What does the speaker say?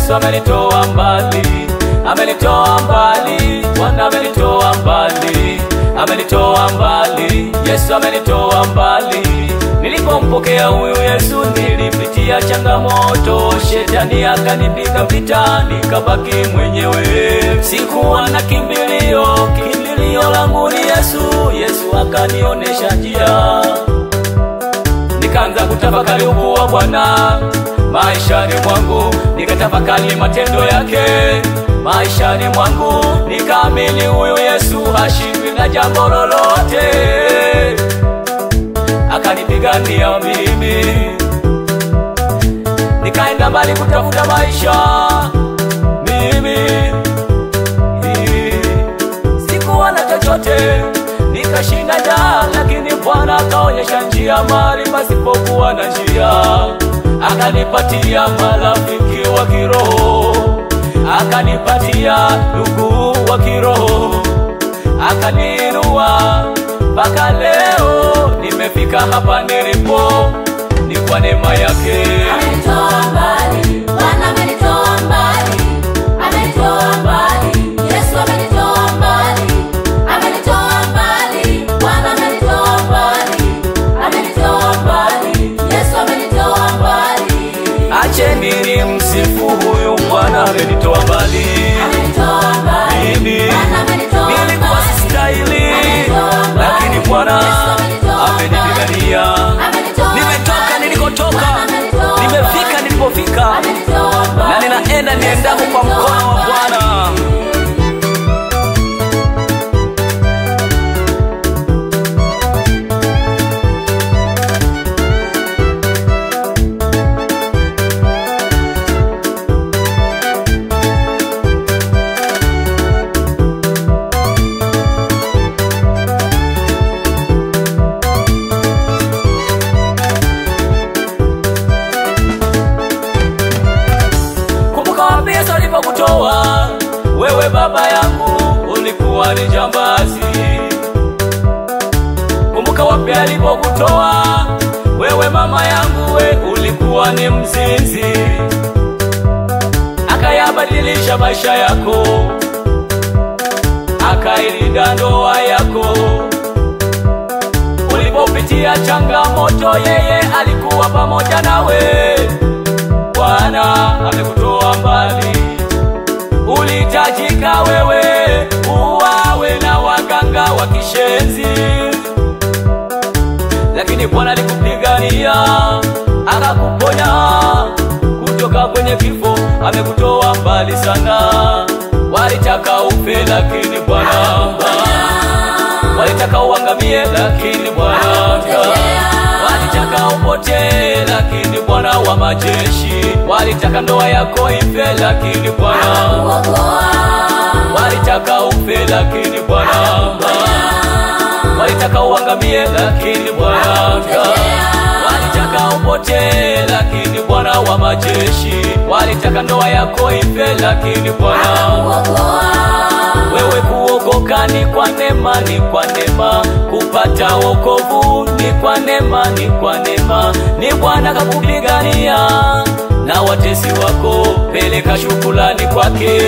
Yesu amenitoa mbali, amenitoa mbali, Bwana amenitoa mbali, amenitoa mbali, Yesu amenitoa mbali. Nilipompokea huyu Yesu nilipitia changamoto, shetani akanipiga vita, nikabaki mwenyewe. Sikuwa na kimbilio, kimbilio langu ni Yesu, Yesu akanionesha njia. Nikaanza kutafakari ukuu wa Bwana maishani mwangu, nikatafakari matendo yake maishani mwangu, nikaamini huyu Yesu hashindwi na jambo lolote. Akanipigania mimi, nikaenda mbali kutafuta maisha mimi. Sikuwa na chochote, nikashinda njaa, lakini Bwana akaonyesha njia mahali pasipokuwa na njia. Akanipatia marafiki wa kiroho, akanipatia ndugu wa kiroho, akaniinua mpaka leo nimefika hapa nilipo, ni kwa neema yake. Amenitoa mbali, Bwana amenitoa mbali, amenitoa mbali, Yesu amenitoa mbali, amenitoa mbali, Bwana amenitoa mbali, amenitoa mbali, Yesu amenitoa mbali. Acheni nimsifu huyu Bwana amenitoa mbali. Amenitoa mbali, Bwana amenitoa mbali, nilikuwa sistahili, lakini Bwana amenipigania. Nimetoka nilikotoka, nimefika nilipofika, na ninaenda niendako kwa mkono wa Bwana. Kutoa wewe baba yangu ulikuwa ni jambazi. Kumbuka wapi alipokutoa wewe mama yangu, we ulikuwa ni mzinzi. Akayabadilisha maisha yako, akailinda ndoa yako. Ulipopitia changamoto yeye alikuwa pamoja nawe. Bwana amekutoa mbali, ulihitajika wewe uwawe na waganga wa kishenzi, lakini Bwana alikupigania akakuponya kutoka kwenye kifo. Amekutoa mbali sana. Walitaka ufe lakini Bwana, walitaka uangamie lakini Bwana, walitaka upotee lakini Bwana wa majeshi, walitaka ndoa yako ife lakini Bwana, walitaka ufe lakini Bwana, walitaka uangamie lakini Bwana, walitaka upotee lakini Bwana wa majeshi, walitaka ndoa yako ife lakini Bwana. Wewe kuokoka ni kwa neema, ni kwa neema, kupata wokovu ni kwa neema, ni kwa neema, ni Bwana kakupigania. Na watesi wako peleka shukrani kwake.